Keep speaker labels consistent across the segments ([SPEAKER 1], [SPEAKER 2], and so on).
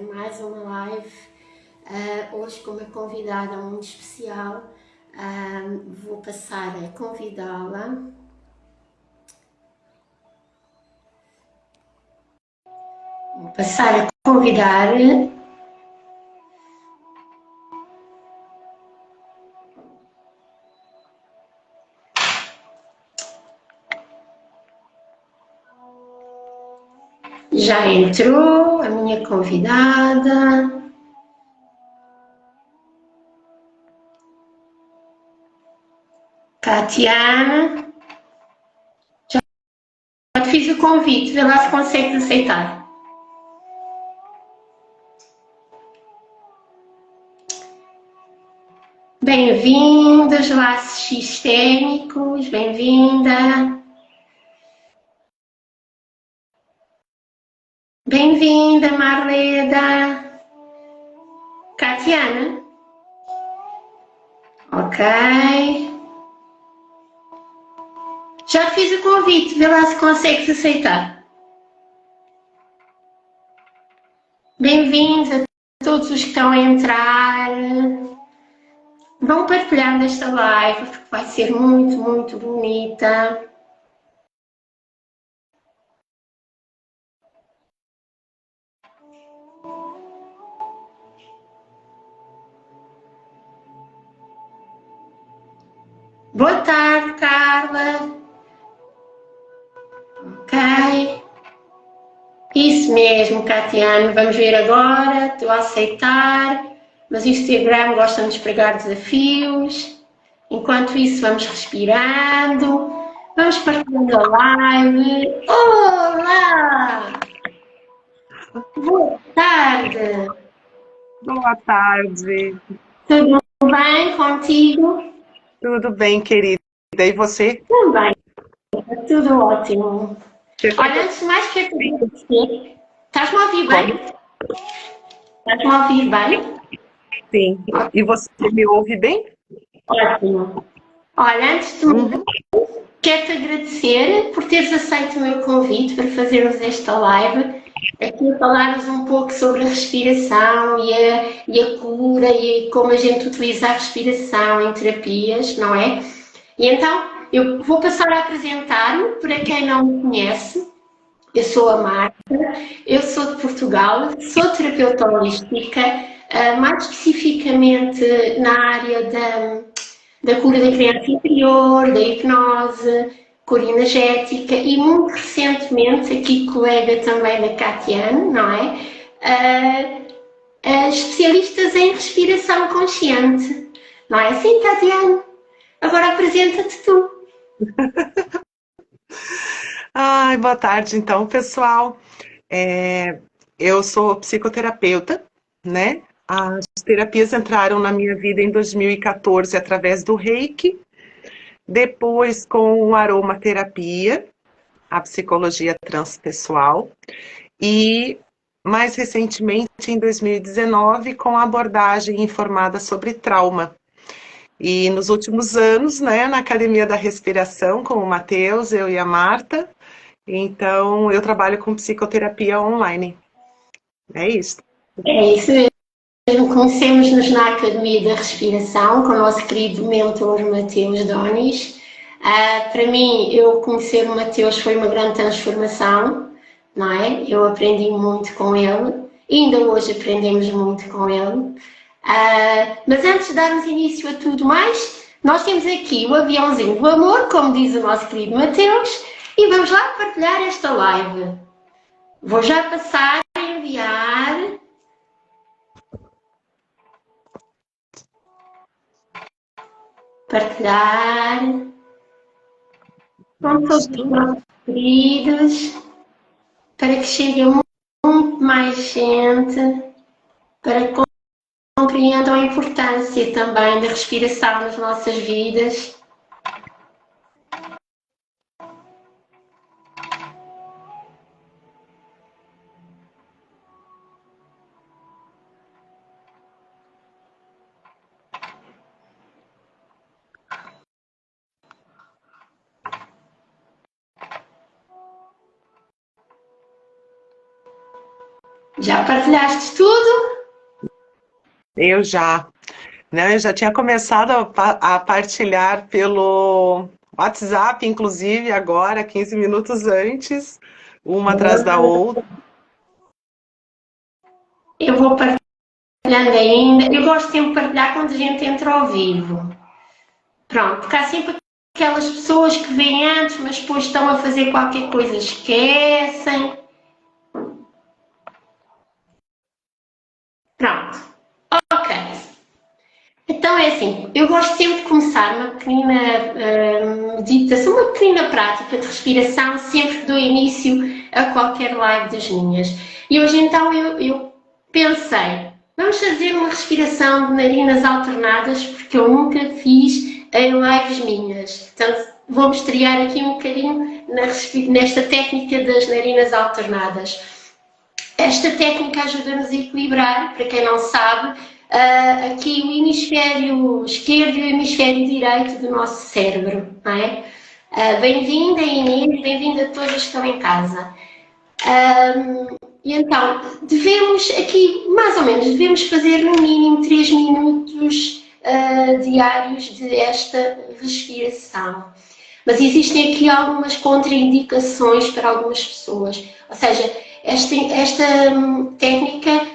[SPEAKER 1] fazer mais uma live, hoje com uma convidada muito especial. Vou passar a convidá-la. Vou passar a convidar. Já entrou a minha convidada. Tatiana. Já te fiz o convite, vê lá se consegues aceitar. Bem-vindos, laços sistémicos, bem-vinda. Bem-vinda, Marleda. Tatiana. Ok. Já te fiz o convite, vê lá se consegues aceitar. Bem-vindos a todos os que estão a entrar. Vão partilhar nesta live, porque vai ser muito, muito bonita. Boa tarde, Carla. Ok. Isso mesmo, Catiano. Vamos ver agora. Estou a aceitar. Mas o Instagram gosta de nos pregar desafios. Enquanto isso, vamos respirando. Vamos partilhando a live. Olá! Boa tarde.
[SPEAKER 2] Boa tarde.
[SPEAKER 1] Tudo bem contigo?
[SPEAKER 2] Tudo bem, querida? E você?
[SPEAKER 1] Também. Tudo ótimo. Olha, antes de mais, quero te agradecer. Estás-me a ouvir bem? Estás-me a ouvir bem?
[SPEAKER 2] Sim. E você me ouve bem?
[SPEAKER 1] Ótimo. Olha, antes de tudo, quero-te agradecer por teres aceito o meu convite para fazermos esta live, aqui a falarmos um pouco sobre a respiração e a cura e como a gente utiliza a respiração em terapias, não é? E então, eu vou passar a apresentar-me para quem não me conhece. Eu sou a Marta, eu sou de Portugal, sou terapeuta holística, mais especificamente na área da cura da criança interior, da hipnose, cura energética e muito recentemente, aqui colega também da Catiane, não é? Especialistas em respiração consciente, não é assim, Catiane? Agora apresenta-te tu.
[SPEAKER 2] Ai, boa tarde, então, pessoal. Eu sou psicoterapeuta, né? As terapias entraram na minha vida em 2014 através do Reiki, depois com a aromaterapia, a psicologia transpessoal e mais recentemente em 2019 com a abordagem informada sobre trauma. E nos últimos anos, né, na Academia da Respiração, com o Matheus, eu e a Marta, então eu trabalho com psicoterapia online. É isso.
[SPEAKER 1] É isso mesmo, conhecemos-nos na Academia da Respiração com o nosso querido mentor Mateus Donis. Para mim, eu conhecer o Mateus foi uma grande transformação, não é? Eu aprendi muito com ele, ainda hoje aprendemos muito com ele. Mas antes de darmos início a tudo mais, nós temos aqui o aviãozinho do amor, como diz o nosso querido Mateus, e vamos lá partilhar esta live. Vou já passar a enviar. Partilhar com todos os nossos queridos, para que chegue a muito mais gente, para que compreendam a importância também da respiração nas nossas vidas. Já partilhaste tudo?
[SPEAKER 2] Eu já. Né, eu já tinha começado a partilhar pelo WhatsApp, inclusive, agora, 15 minutos antes, uma atrás da outra.
[SPEAKER 1] Eu vou partilhando ainda. Eu gosto sempre de partilhar quando a gente entra ao vivo. Pronto, porque há sempre aquelas pessoas que vêm antes, mas depois estão a fazer qualquer coisa, esquecem. Pronto, ok. Então é assim, eu gosto sempre de começar uma pequena meditação, uma pequena prática de respiração sempre que dou início a qualquer live das minhas. E hoje então eu pensei, vamos fazer uma respiração de narinas alternadas, porque eu nunca fiz em lives minhas. Portanto, vou-me estrear aqui um bocadinho nesta técnica das narinas alternadas. Esta técnica ajuda-nos a equilibrar, para quem não sabe, aqui o hemisfério esquerdo e o hemisfério direito do nosso cérebro, não é? Bem-vinda Inês, bem-vinda a todos que estão em casa. E então, devemos aqui, mais ou menos, devemos fazer no mínimo 3 minutos diários desta respiração. Mas existem aqui algumas contraindicações para algumas pessoas, ou seja, esta técnica,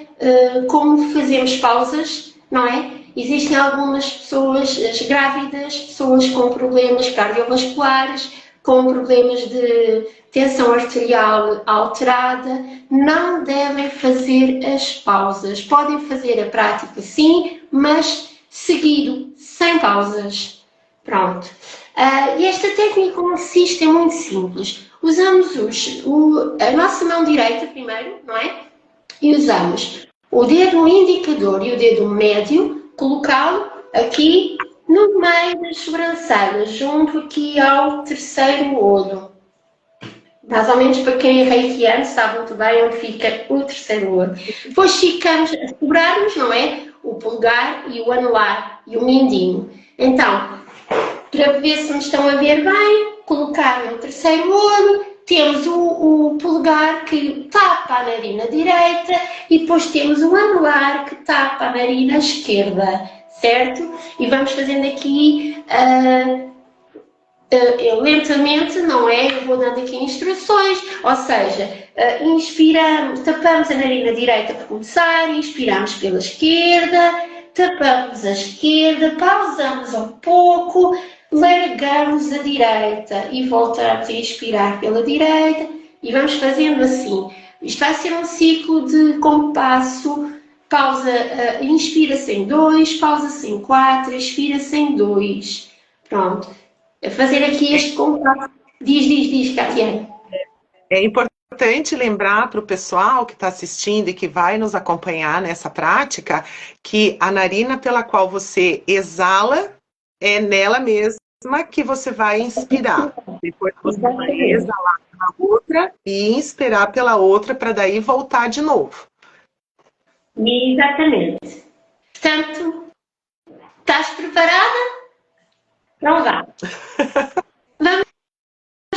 [SPEAKER 1] como fazemos pausas, não é? Existem algumas pessoas, as grávidas, pessoas com problemas cardiovasculares, com problemas de tensão arterial alterada, não devem fazer as pausas. Podem fazer a prática sim, mas seguido, sem pausas. Pronto. E esta técnica consiste em muito simples. Usamos a nossa mão direita primeiro, não é? E usamos o dedo indicador e o dedo médio, colocá-lo aqui no meio das sobrancelhas, junto aqui ao terceiro olho. Mais ou menos para quem é reikiano sabe muito bem onde fica o terceiro olho. Depois ficamos a segurar-nos, não é? O polegar e o anular e o mindinho. Então, para ver se me estão a ver bem, colocar no terceiro olho, temos o polegar que tapa a narina direita e depois temos o anular que tapa a narina esquerda, certo? E vamos fazendo aqui lentamente, não é? Eu vou dando aqui instruções, ou seja, inspiramos, tapamos a narina direita para começar, inspiramos pela esquerda, tapamos a esquerda, pausamos um pouco, largamos a direita e voltamos a inspirar pela direita e vamos fazendo assim. Isto vai ser um ciclo de compasso, pausa, inspira-se em 2, pausa-se em 4, expira-se em 2. Pronto. A fazer aqui este compasso. Diz, Catiane.
[SPEAKER 2] É importante lembrar para o pessoal que está assistindo e que vai nos acompanhar nessa prática que a narina pela qual você exala é nela mesma que você vai inspirar. Depois você vai exalar pela outra e inspirar pela outra para daí voltar de novo.
[SPEAKER 1] Exatamente. Portanto, estás preparada? Então vá. Vamos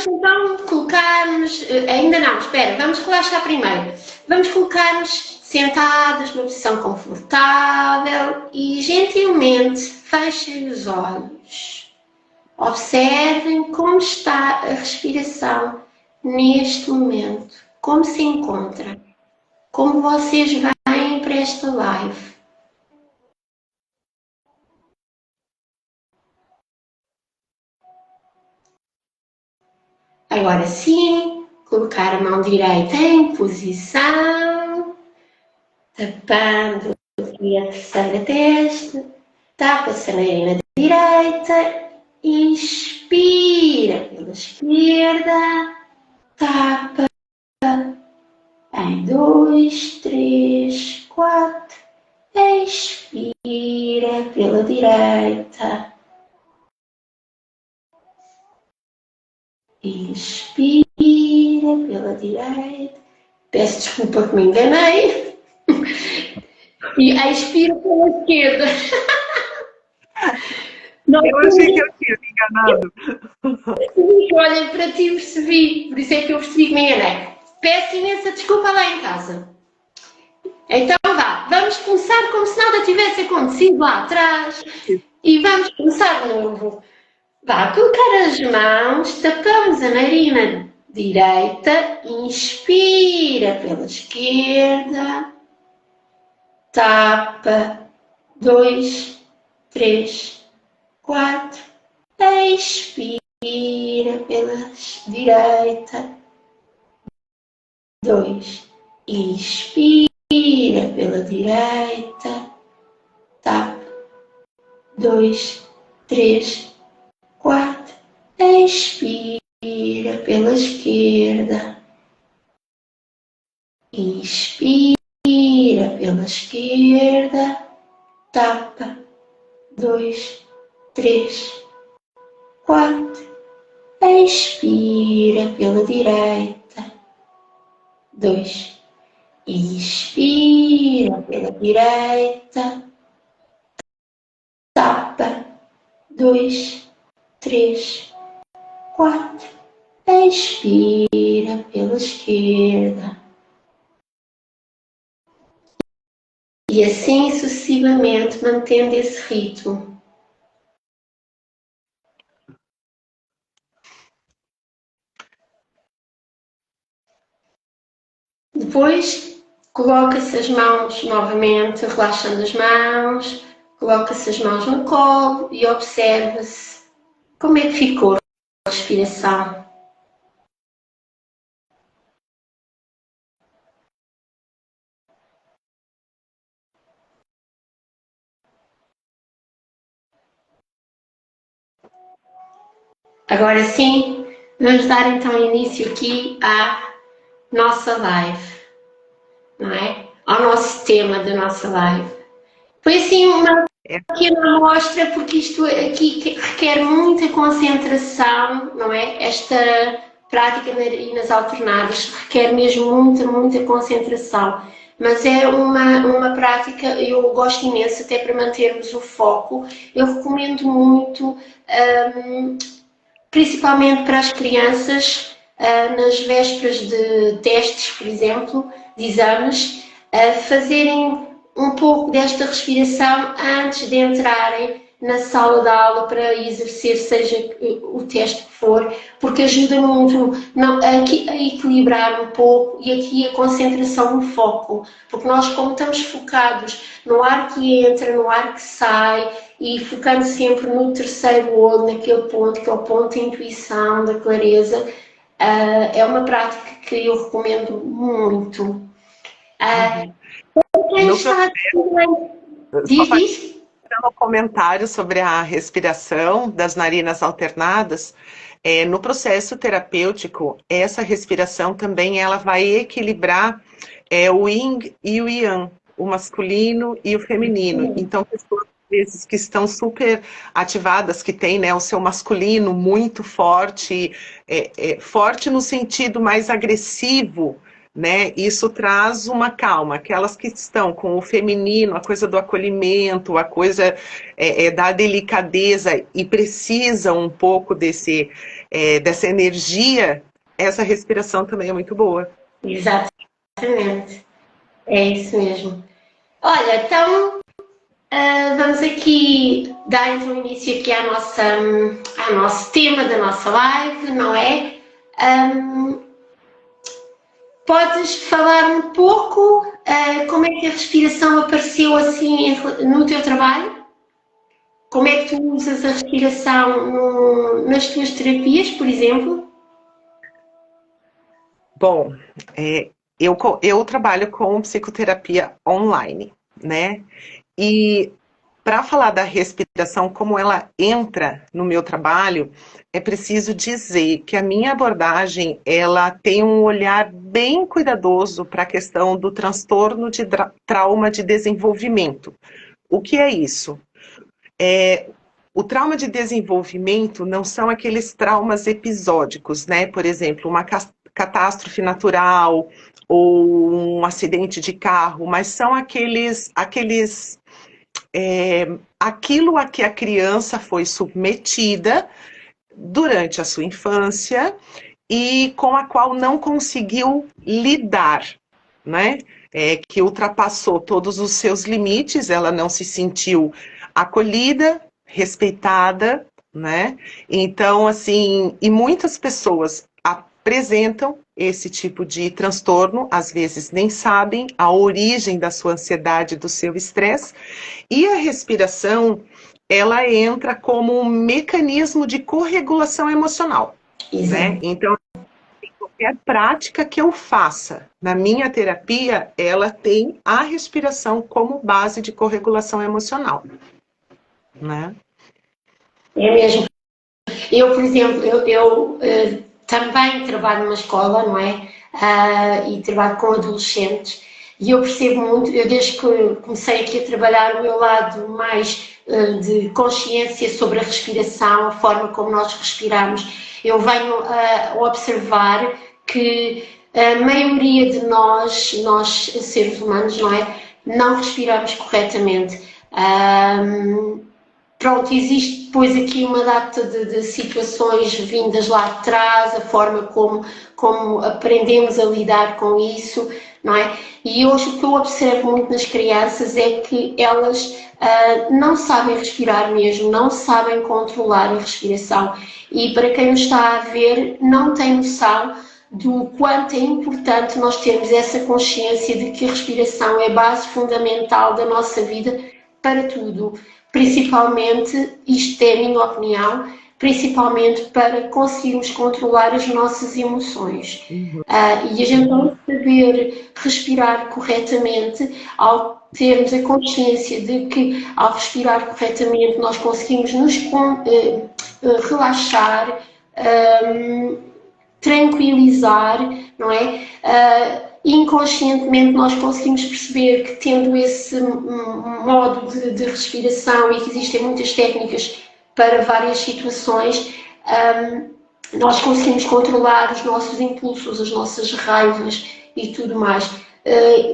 [SPEAKER 1] então colocar-nos, ainda não, espera, vamos relaxar primeiro. Vamos colocar-nos sentados numa posição confortável e gentilmente fechem os olhos. Observem como está a respiração neste momento, como se encontra, como vocês vêm para esta live. Agora sim, colocar a mão direita em posição, tapando aqui a terceira testa, tapa-se a narina direita, inspira pela esquerda, tapa em 2, 3, 4, expira pela direita. Inspira pela direita. Peço desculpa que me enganei. E expira pela esquerda. Não,
[SPEAKER 2] eu achei que eu tinha me enganado.
[SPEAKER 1] Olhem, para ti percebi. Por isso é que eu percebi que me enganei. Peço imensa desculpa lá em casa. Então vá, vamos começar como se nada tivesse acontecido lá atrás e vamos começar de novo. Vá, colocar as mãos, tapamos a narina direita, inspira pela esquerda, tapa, 2, 3, 4, expira pela direita, 2, inspira pela direita, tapa, 2, 3, 4, expira pela esquerda, inspira pela esquerda, tapa, 2, 3, 4, expira pela direita, 2, inspira pela direita, tapa, 2, 3, 4, expira pela esquerda. E assim sucessivamente, mantendo esse ritmo. Depois, coloca-se as mãos novamente, relaxando as mãos, coloca-se as mãos no colo e observa-se como é que ficou a respiração. Agora sim, vamos dar então início aqui à nossa live, não é? Ao nosso tema da nossa live. Foi assim uma pequena amostra, porque isto aqui requer muita concentração, não é? Esta prática de narinas alternadas requer mesmo muita concentração. Mas é uma prática, eu gosto imenso, até para mantermos o foco. Eu recomendo muito, principalmente para as crianças, nas vésperas de testes, por exemplo, de exames, fazerem um pouco desta respiração antes de entrarem na sala de aula para exercer, seja o teste que for, porque ajuda muito a equilibrar um pouco e aqui a concentração no foco, porque nós, como estamos focados no ar que entra, no ar que sai, e focando sempre no terceiro olho, naquele ponto, que é o ponto da intuição, da clareza, é uma prática que eu recomendo muito. Quem está diz?
[SPEAKER 2] Um comentário sobre a respiração das narinas alternadas. No processo terapêutico, essa respiração também ela vai equilibrar o yin e o yang, o masculino e o feminino. Então, pessoas vezes que estão super ativadas, que tem, né, o seu masculino muito forte, forte no sentido mais agressivo, né? Isso traz uma calma. Aquelas que estão com o feminino, a coisa do acolhimento, a coisa da delicadeza e precisam um pouco dessa energia, essa respiração também é muito boa.
[SPEAKER 1] Exatamente. É isso mesmo. Olha, então vamos aqui dar então início aqui ao nosso tema da nossa live, não é? Podes falar um pouco como é que a respiração apareceu assim no teu trabalho? Como é que tu usas a respiração nas tuas terapias, por exemplo?
[SPEAKER 2] Bom, eu trabalho com psicoterapia online, né? E para falar da respiração, como ela entra no meu trabalho, é preciso dizer que a minha abordagem, ela tem um olhar bem cuidadoso para a questão do transtorno de trauma de desenvolvimento. O que é isso? O trauma de desenvolvimento não são aqueles traumas episódicos, né? Por exemplo, uma catástrofe natural ou um acidente de carro, mas são aquilo a que a criança foi submetida durante a sua infância e com a qual não conseguiu lidar, né? que ultrapassou todos os seus limites, ela não se sentiu acolhida, respeitada, né? Então, assim, e muitas pessoas apresentam esse tipo de transtorno, às vezes nem sabem a origem da sua ansiedade, do seu estresse, e a respiração, ela entra como um mecanismo de corregulação emocional, né?
[SPEAKER 1] Exato.
[SPEAKER 2] Então, qualquer prática que eu faça na minha terapia, ela tem a respiração como base de corregulação emocional, né?
[SPEAKER 1] É mesmo. Eu, por exemplo, também trabalho numa escola, não é? E trabalho com adolescentes. E eu percebo muito, eu desde que comecei aqui a trabalhar o meu lado mais de consciência sobre a respiração, a forma como nós respiramos, eu venho a observar que a maioria de nós seres humanos, não é? Não respiramos corretamente. Pronto, existe depois aqui uma data de situações vindas lá de trás, a forma como aprendemos a lidar com isso, não é? E hoje o que eu observo muito nas crianças é que elas não sabem respirar mesmo, não sabem controlar a respiração. E para quem nos está a ver, não tem noção do quanto é importante nós termos essa consciência de que a respiração é a base fundamental da nossa vida para tudo, principalmente, isto é a minha opinião, principalmente para conseguirmos controlar as nossas emoções.
[SPEAKER 2] Uhum.
[SPEAKER 1] E a gente não saber respirar corretamente, ao termos a consciência de que ao respirar corretamente nós conseguimos nos relaxar, tranquilizar, não é? Inconscientemente nós conseguimos perceber que tendo esse modo de respiração e que existem muitas técnicas para várias situações, nós conseguimos controlar os nossos impulsos, as nossas raivas e tudo mais.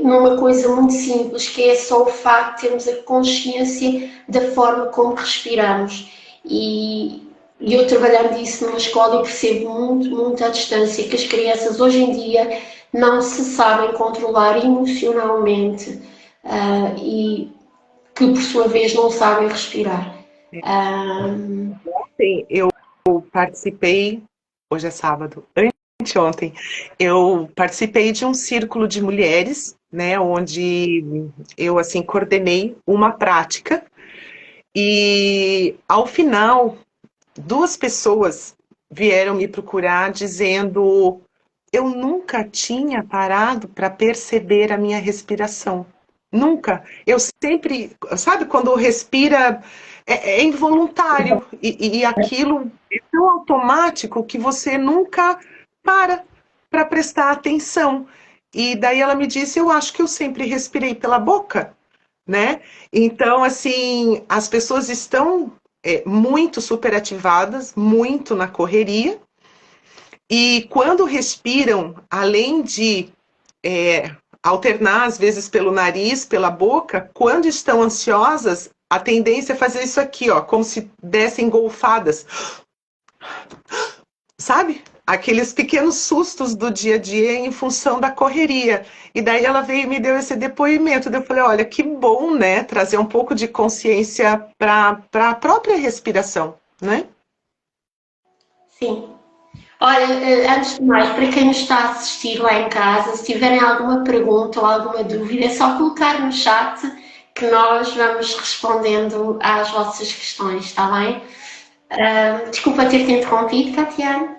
[SPEAKER 1] Numa coisa muito simples, que é só o facto de termos a consciência da forma como respiramos. E eu trabalhando isso numa escola, eu percebo muito à distância que as crianças hoje em dia não se sabem controlar emocionalmente e que por sua vez não sabem respirar.
[SPEAKER 2] Sim, eu participei, hoje é sábado, anteontem, eu participei de um círculo de mulheres, né, onde eu, assim, coordenei uma prática e, ao final, duas pessoas vieram me procurar dizendo: eu nunca tinha parado para perceber a minha respiração. Nunca. Eu sempre, sabe, quando respira é involuntário e aquilo é tão automático que você nunca para prestar atenção. E daí ela me disse: eu acho que eu sempre respirei pela boca, né? Então, assim, as pessoas estão muito superativadas, muito na correria, e quando respiram, além de alternar, às vezes, pelo nariz, pela boca, quando estão ansiosas, a tendência é fazer isso aqui, ó, como se dessem golfadas, sabe? Aqueles pequenos sustos do dia a dia em função da correria. E daí ela veio e me deu esse depoimento. Daí eu falei: olha, que bom, né? Trazer um pouco de consciência para a própria respiração, né?
[SPEAKER 1] Sim. Olha, antes de mais, para quem nos está a assistir lá em casa, se tiverem alguma pergunta ou alguma dúvida, é só colocar no chat que nós vamos respondendo às vossas questões, está bem? Desculpa ter-te interrompido, Tatiana.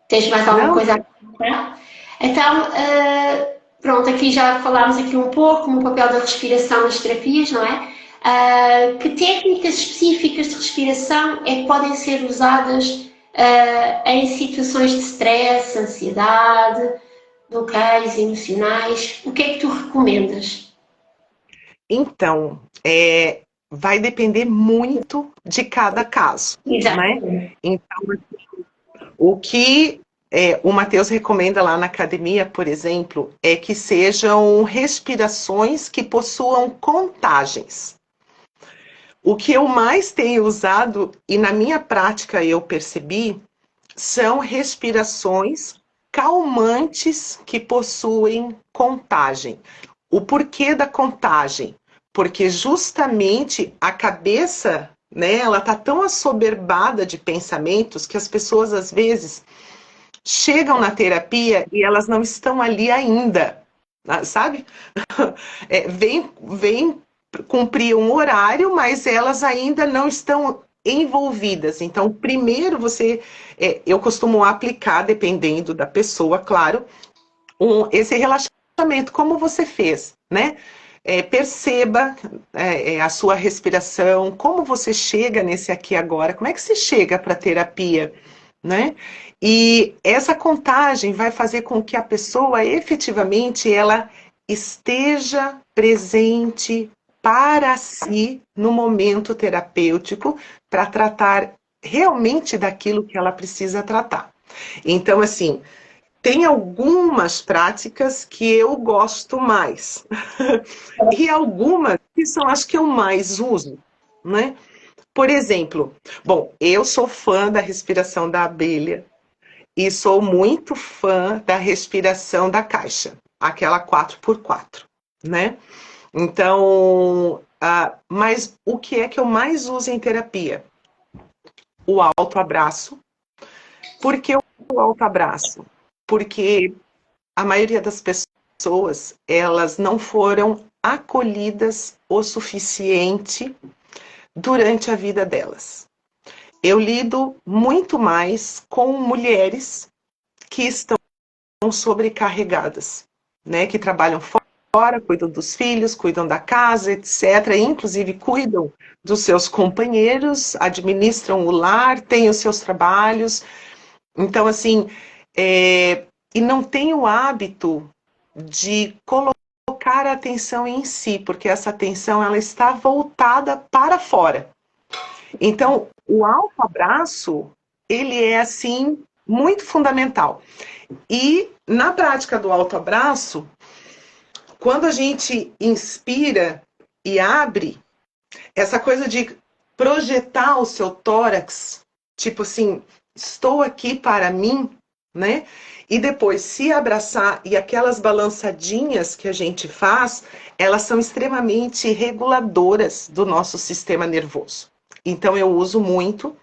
[SPEAKER 1] Tens mais alguma
[SPEAKER 2] Não,
[SPEAKER 1] coisa a acrescentar? Então, pronto, aqui já falámos aqui um pouco no papel da respiração nas terapias, não é? Que técnicas específicas de respiração é que podem ser usadas em situações de stress, ansiedade, bloqueios emocionais? O que é que tu recomendas?
[SPEAKER 2] então, vai depender muito de cada caso, né?
[SPEAKER 1] Exatamente.
[SPEAKER 2] Então, o que o Matheus recomenda lá na academia, por exemplo, é que sejam respirações que possuam contagens. O que eu mais tenho usado, e na minha prática eu percebi, são respirações calmantes que possuem contagem. O porquê da contagem? Porque justamente a cabeça, né, ela tá tão assoberbada de pensamentos que as pessoas às vezes chegam na terapia e elas não estão ali ainda, sabe? Vem cumprir um horário, mas elas ainda não estão envolvidas. Então, primeiro eu costumo aplicar, dependendo da pessoa, claro, esse relaxamento, como você fez, né? Perceba a sua respiração, como você chega nesse aqui e agora, como é que você chega para a terapia, né? E essa contagem vai fazer com que a pessoa efetivamente ela esteja presente para si no momento terapêutico para tratar realmente daquilo que ela precisa tratar. Então, assim, tem algumas práticas que eu gosto mais e algumas que são as que eu mais uso, né? Por exemplo, bom, eu sou fã da respiração da abelha e sou muito fã da respiração da caixa, aquela 4x4, né? Então, mas o que é que eu mais uso em terapia? O autoabraço. Por que o autoabraço? Porque a maioria das pessoas, elas não foram acolhidas o suficiente durante a vida delas. Eu lido muito mais com mulheres que estão sobrecarregadas, né? Que trabalham fora, cuidam dos filhos, cuidam da casa, etc. Inclusive cuidam dos seus companheiros, administram o lar, têm os seus trabalhos. Então, assim, e não tem o hábito de colocar a atenção em si, porque essa atenção ela está voltada para fora. Então, o autoabraço, ele é, assim, muito fundamental. E na prática do autoabraço, quando a gente inspira e abre, essa coisa de projetar o seu tórax, tipo assim, estou aqui para mim, né? E depois se abraçar e aquelas balançadinhas que a gente faz, elas são extremamente reguladoras do nosso sistema nervoso. Então eu uso muito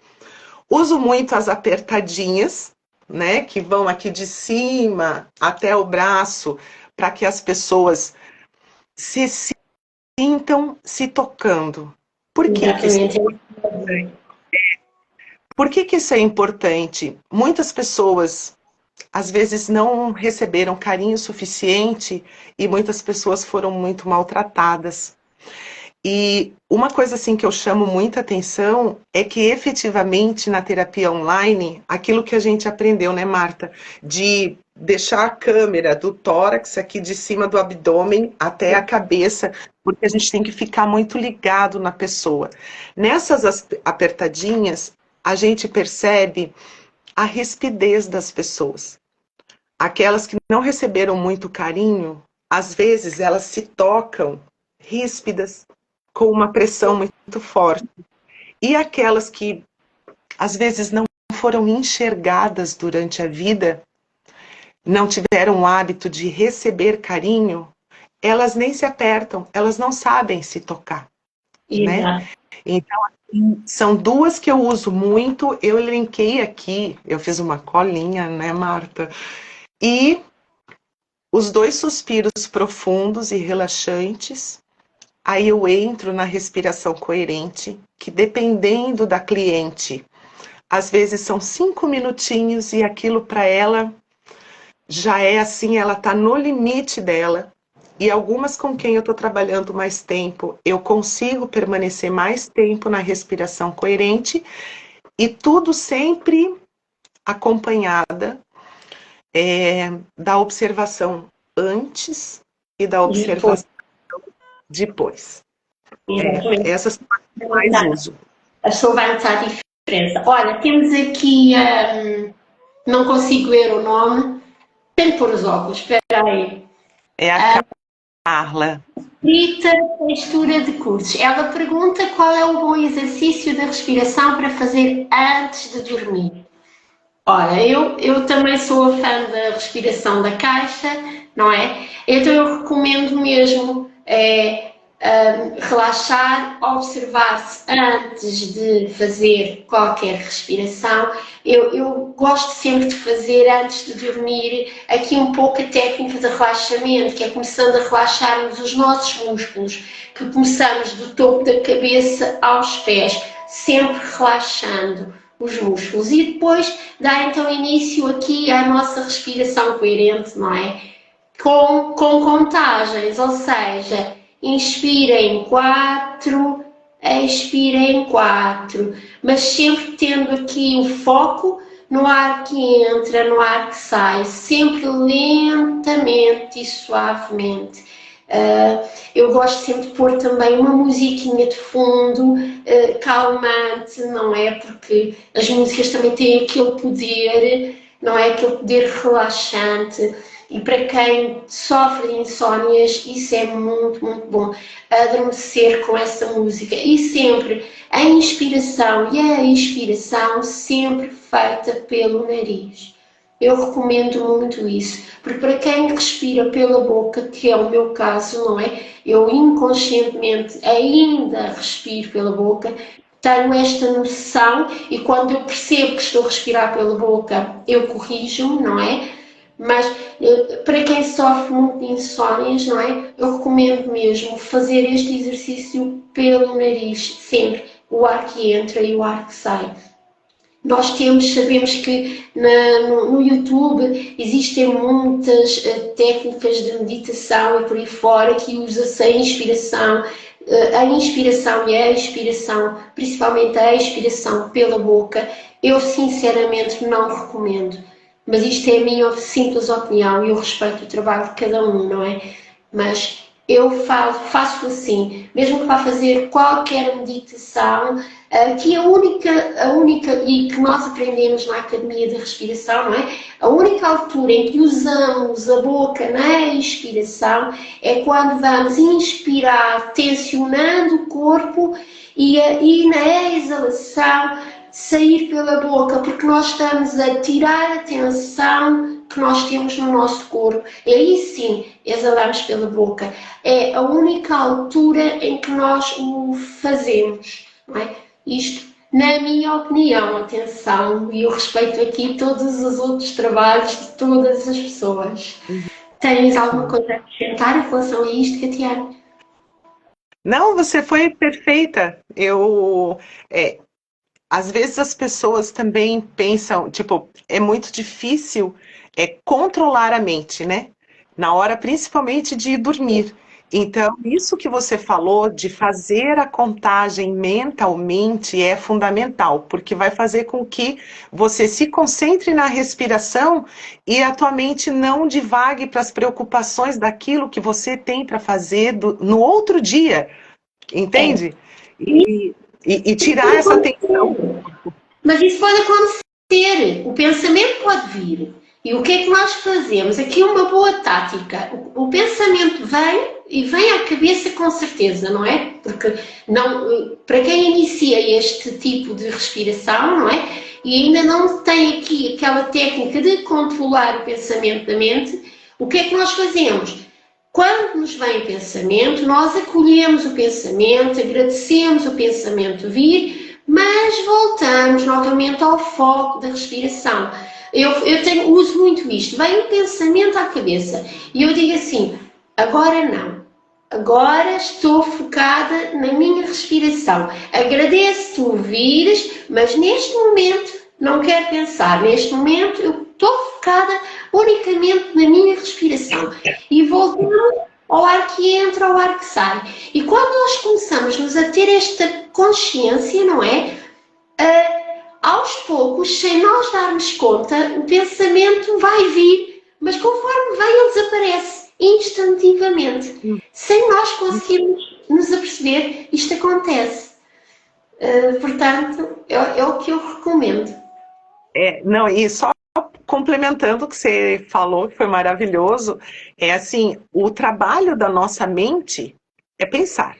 [SPEAKER 2] as apertadinhas, né, que vão aqui de cima até o braço, para que as pessoas se sintam se tocando. Por que que isso é importante? Por que que isso é importante? Muitas pessoas, às vezes, não receberam carinho suficiente e muitas pessoas foram muito maltratadas. E uma coisa assim que eu chamo muita atenção é que efetivamente na terapia online, aquilo que a gente aprendeu, né, Marta, de deixar a câmera do tórax aqui de cima do abdômen até a cabeça, porque a gente tem que ficar muito ligado na pessoa. Nessas apertadinhas, a gente percebe a rispidez das pessoas. Aquelas que não receberam muito carinho, às vezes elas se tocam ríspidas, com uma pressão muito forte. E aquelas que às vezes não foram enxergadas durante a vida, não tiveram o hábito de receber carinho, elas nem se apertam, elas não sabem se tocar, né? Então, são duas que eu uso muito, eu elenquei aqui, eu fiz uma colinha, né, Marta? E os 2 suspiros profundos e relaxantes. Aí eu entro na respiração coerente, que dependendo da cliente, às vezes são 5 minutinhos e aquilo para ela já é assim, ela está no limite dela. E algumas com quem eu estou trabalhando mais tempo, eu consigo permanecer mais tempo na respiração coerente e tudo sempre acompanhada da observação antes e da observação depois. Essas são as que eu mais uso.
[SPEAKER 1] A pessoa vai notar a diferença. Olha, temos aqui, não consigo ver o nome, tem que pôr os óculos, espera aí.
[SPEAKER 2] É a Carla.
[SPEAKER 1] Rita, textura de cursos. Ela pergunta qual é o bom exercício da respiração para fazer antes de dormir. Olha, eu também sou a fã da respiração da caixa, não é? Então eu recomendo mesmo relaxar, observar-se antes de fazer qualquer respiração. Eu gosto sempre de fazer antes de dormir aqui um pouco a técnica de relaxamento, que é começando a relaxarmos os nossos músculos, que começamos do topo da cabeça aos pés, sempre relaxando os músculos e depois dá então início aqui à nossa respiração coerente, não é? Com contagens, ou seja, inspira em 4, expira em 4, mas sempre tendo aqui o foco no ar que entra, no ar que sai, sempre lentamente e suavemente. Eu gosto sempre de pôr também uma musiquinha de fundo, calmante, não é? Porque as músicas também têm aquele poder, não é? Aquele poder relaxante. E para quem sofre de insónias, isso é muito, muito bom. Adormecer com essa música. E sempre a inspiração e a expiração sempre feita pelo nariz. Eu recomendo muito isso, porque para quem respira pela boca, que é o meu caso, não é? Eu inconscientemente ainda respiro pela boca, tenho esta noção e quando eu percebo que estou a respirar pela boca, eu corrijo-me, não é? Mas para quem sofre muito de insónias, não é? Eu recomendo mesmo fazer este exercício pelo nariz, sempre, o ar que entra e o ar que sai. Nós sabemos que no YouTube existem muitas técnicas de meditação e por aí fora que usa-se a inspiração e a expiração, principalmente a expiração pela boca. Eu sinceramente não recomendo, mas isto é a minha simples opinião e eu respeito o trabalho de cada um, não é? Mas eu faço assim, mesmo que vá fazer qualquer meditação, que a única, e que nós aprendemos na Academia de Respiração, não é? A única altura em que usamos a boca na expiração é quando vamos inspirar, tensionando o corpo e na exalação sair pela boca, porque nós estamos a tirar a tensão que nós temos no nosso corpo. E aí sim, exalamos pela boca. É a única altura em que nós o fazemos, não é? Isto, na minha opinião, atenção, e eu respeito aqui todos os outros trabalhos de todas as pessoas. Tens alguma coisa a acrescentar em relação a isto, Catiana?
[SPEAKER 2] Não, você foi perfeita. Às vezes as pessoas também pensam, tipo, é muito difícil controlar a mente, né? Na hora principalmente de ir dormir. Então, isso que você falou de fazer a contagem mentalmente é fundamental, porque vai fazer com que você se concentre na respiração e a tua mente não divague para as preocupações daquilo que você tem para fazer no outro dia,
[SPEAKER 1] É.
[SPEAKER 2] entende? E tirar essa tensão.
[SPEAKER 1] Mas isso pode acontecer, o pensamento pode vir. E o que é que nós fazemos? Aqui é uma boa tática. O pensamento vem e vem à cabeça com certeza, não é? Porque não, para quem inicia este tipo de respiração, não é? E ainda não tem aqui aquela técnica de controlar o pensamento da mente, o que é que nós fazemos? Quando nos vem o pensamento, nós acolhemos o pensamento, agradecemos o pensamento vir, mas voltamos novamente ao foco da respiração. Uso muito isto. Vem um pensamento à cabeça e eu digo assim: agora não. Agora estou focada na minha respiração. Agradeço tu vires, mas neste momento não quero pensar. Neste momento eu estou focada unicamente na minha respiração. E voltamos ao ar que entra, ao ar que sai. E quando nós começamos a ter esta consciência, não é? Aos poucos, sem nós darmos conta, o pensamento vai vir, mas conforme vem ele desaparece, instantivamente. Sem nós conseguirmos nos aperceber, isto acontece. Portanto, é o que eu recomendo.
[SPEAKER 2] Não, e só complementando o que você falou, que foi maravilhoso, é assim, o trabalho da nossa mente é pensar.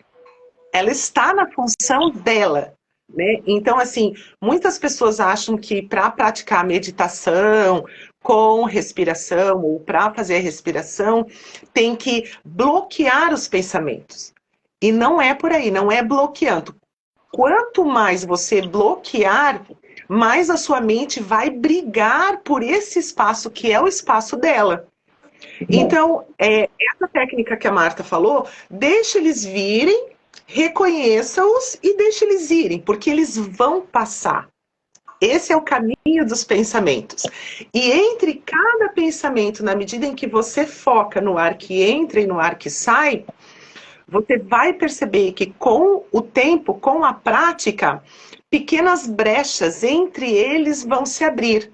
[SPEAKER 2] Ela está na função dela, né? Então, assim, muitas pessoas acham que para praticar meditação com respiração ou para fazer a respiração tem que bloquear os pensamentos. E não é por aí, não é bloqueando. Quanto mais você bloquear, mais a sua mente vai brigar por esse espaço que é o espaço dela. Então, essa técnica que a Marta falou, deixa eles virem, reconheça-os e deixa eles irem, porque eles vão passar. Esse é o caminho dos pensamentos. E entre cada pensamento, na medida em que você foca no ar que entra e no ar que sai, você vai perceber que com o tempo, com a prática, pequenas brechas entre eles vão se abrir.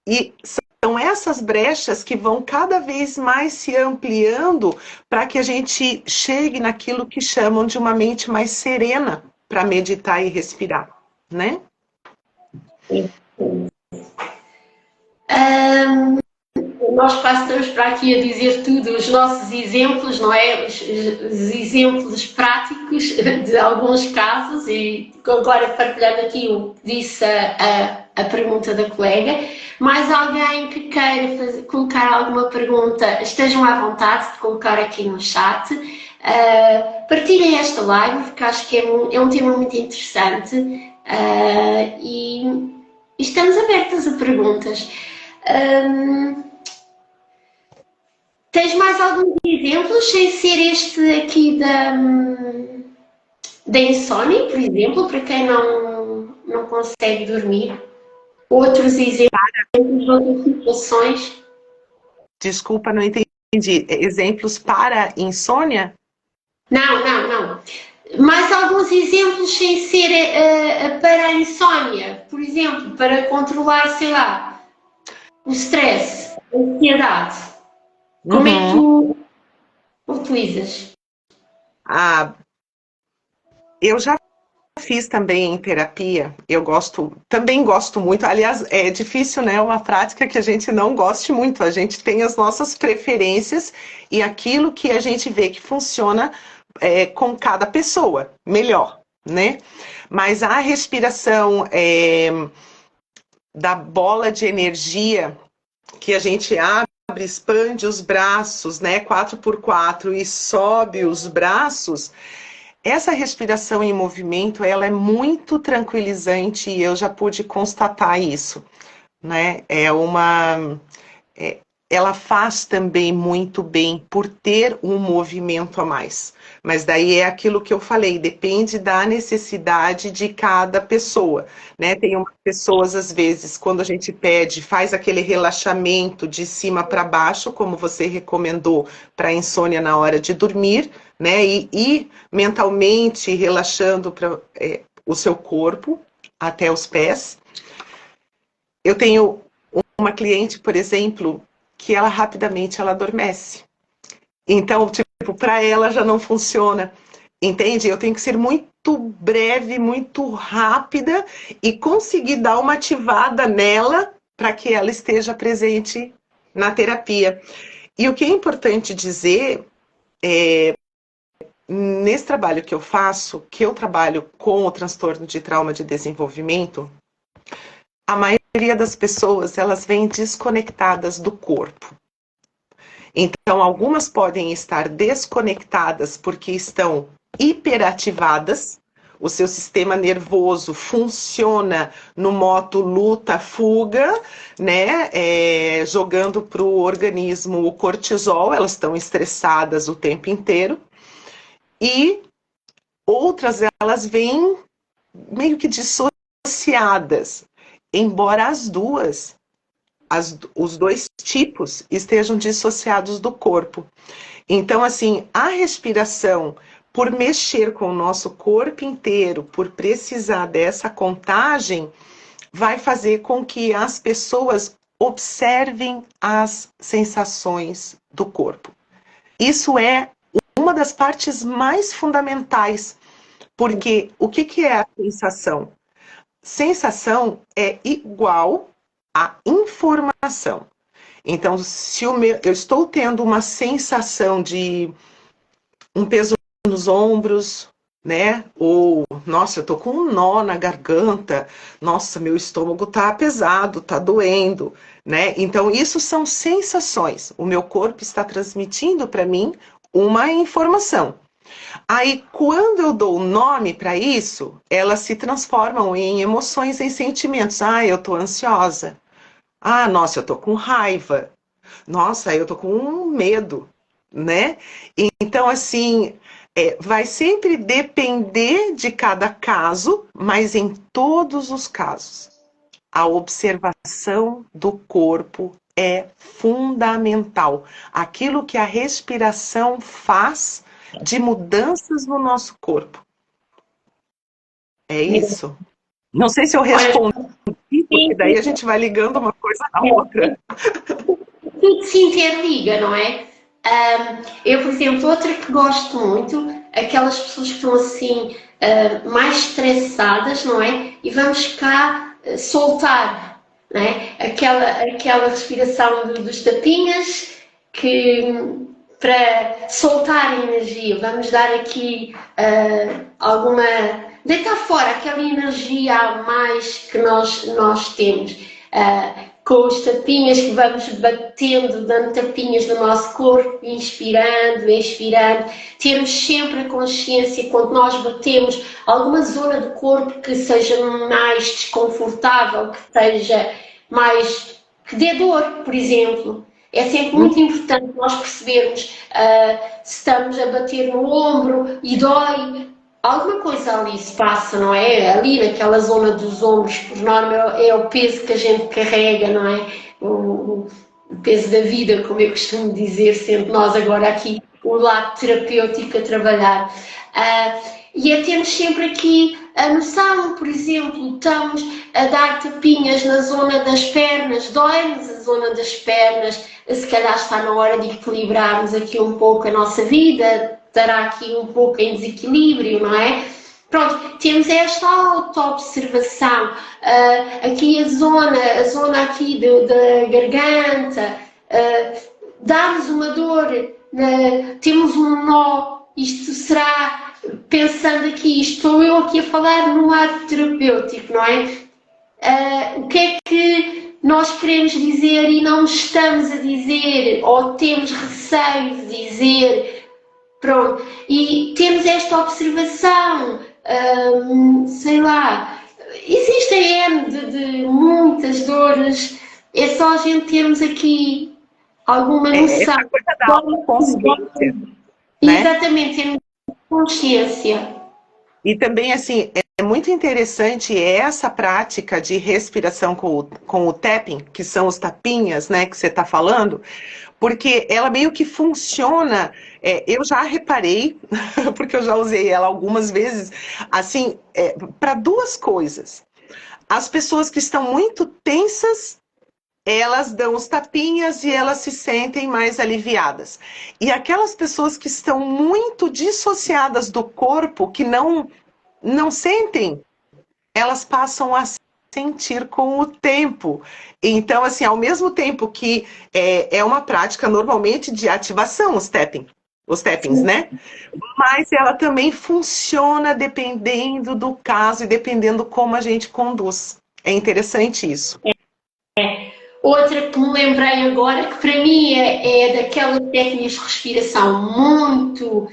[SPEAKER 2] E são essas brechas que vão cada vez mais se ampliando para que a gente chegue naquilo que chamam de uma mente mais serena para meditar e respirar, né?
[SPEAKER 1] Nós passamos para aqui a dizer tudo, os nossos exemplos, não é? Os exemplos práticos de alguns casos, e agora partilhando aqui o que disse a pergunta da colega. Mais alguém que queira colocar alguma pergunta, estejam à vontade de colocar aqui no chat. Partilhem esta live, porque acho que é um tema muito interessante, e estamos abertas a perguntas. Tens mais alguns exemplos, sem ser este aqui da insónia, por exemplo, para quem não consegue dormir? Outros exemplos de outras situações?
[SPEAKER 2] Desculpa, não entendi. Exemplos para insônia?
[SPEAKER 1] Não. Mais alguns exemplos sem ser para a insónia, por exemplo, para controlar, sei lá, o stress, a ansiedade. Como é que tu utilizas?
[SPEAKER 2] Eu já fiz também em terapia, também gosto muito, aliás, é difícil, né, uma prática que a gente não goste muito, a gente tem as nossas preferências e aquilo que a gente vê que funciona com cada pessoa, melhor, né? Mas a respiração da bola de energia, que a gente abre, expande os braços, né, 4x4 e sobe os braços, essa respiração em movimento, ela é muito tranquilizante e eu já pude constatar isso, né? Ela faz também muito bem por ter um movimento a mais. Mas daí é aquilo que eu falei, depende da necessidade de cada pessoa, né? Tem umas pessoas, às vezes, quando a gente pede, faz aquele relaxamento de cima para baixo, como você recomendou para a insônia na hora de dormir, né? E ir mentalmente relaxando o seu corpo até os pés. Eu tenho uma cliente, por exemplo, que ela rapidamente ela adormece. Então, tipo, para ela já não funciona. Entende? Eu tenho que ser muito breve, muito rápida e conseguir dar uma ativada nela para que ela esteja presente na terapia. E o que é importante dizer nesse trabalho que eu faço, que eu trabalho com o transtorno de trauma de desenvolvimento, a maioria das pessoas, elas vêm desconectadas do corpo. Então, algumas podem estar desconectadas porque estão hiperativadas, o seu sistema nervoso funciona no modo luta-fuga, né? Jogando para o organismo o cortisol, elas estão estressadas o tempo inteiro. E outras, elas vêm meio que dissociadas, embora as duas, os dois tipos estejam dissociados do corpo. Então, assim, a respiração, por mexer com o nosso corpo inteiro, por precisar dessa contagem, vai fazer com que as pessoas observem as sensações do corpo. Isso é uma das partes mais fundamentais, porque o que é a sensação? Sensação é igual a informação. Então, se eu estou tendo uma sensação de um peso nos ombros, né? Ou, nossa, eu tô com um nó na garganta, nossa, meu estômago tá pesado, tá doendo, né? Então, isso são sensações. O meu corpo está transmitindo para mim uma informação. Aí, quando eu dou nome para isso, elas se transformam em emoções, em sentimentos. Ah, eu tô ansiosa. Ah, nossa, eu tô com raiva. Nossa, eu tô com um medo, né? Então, assim, vai sempre depender de cada caso, mas em todos os casos, a observação do corpo é fundamental. Aquilo que a respiração faz de mudanças no nosso corpo. É isso. Não sei se eu
[SPEAKER 1] Olha,
[SPEAKER 2] respondi, porque daí a gente vai ligando uma coisa na outra.
[SPEAKER 1] tudo se interliga, não é? Eu, por exemplo, outra que gosto muito, aquelas pessoas que estão assim mais estressadas, não é? E vamos cá soltar, não é? Aquela respiração dos tapinhas que para soltar a energia, vamos dar aqui alguma. Deitar fora aquela energia a mais que nós temos. Com os tapinhas que vamos batendo, dando tapinhas no nosso corpo, inspirando, expirando. Temos sempre a consciência, quando nós batemos alguma zona do corpo que seja mais desconfortável, que seja mais. que dê dor, por exemplo. É sempre muito importante nós percebermos se estamos a bater no ombro e dói. Alguma coisa ali se passa, não é? Ali naquela zona dos ombros, por norma é o peso que a gente carrega, não é? O peso da vida, como eu costumo dizer, sendo nós agora aqui o lado terapêutico a trabalhar. E temos sempre aqui a noção, por exemplo, estamos a dar tapinhas na zona das pernas, dói-nos a zona das pernas, se calhar está na hora de equilibrarmos aqui um pouco a nossa vida, estará aqui um pouco em desequilíbrio, não é? Pronto, temos esta auto-observação, aqui a zona aqui da garganta, dá-nos uma dor, temos um nó, isto será, pensando aqui, estou eu aqui a falar no lado terapêutico, não é? O que é que nós queremos dizer e não estamos a dizer, ou temos receio de dizer, pronto, e temos esta observação, sei lá, existem N de muitas dores, é só a gente termos aqui alguma noção.
[SPEAKER 2] Essa coisa da autoconsciência, né?
[SPEAKER 1] Exatamente, termos consciência.
[SPEAKER 2] E também, assim, é muito interessante essa prática de respiração com o tapping, que são os tapinhas, né, que você está falando, porque ela meio que funciona, eu já reparei, porque eu já usei ela algumas vezes, assim, para duas coisas. As pessoas que estão muito tensas, elas dão os tapinhas e elas se sentem mais aliviadas. E aquelas pessoas que estão muito dissociadas do corpo, que não sentem, elas passam a sentir com o tempo. Então, assim, ao mesmo tempo que é uma prática normalmente de ativação, os tappings, né? Mas ela também funciona dependendo do caso e dependendo como a gente conduz. É interessante isso.
[SPEAKER 1] Outra que me lembrei agora, que para mim é daquelas técnicas de respiração muito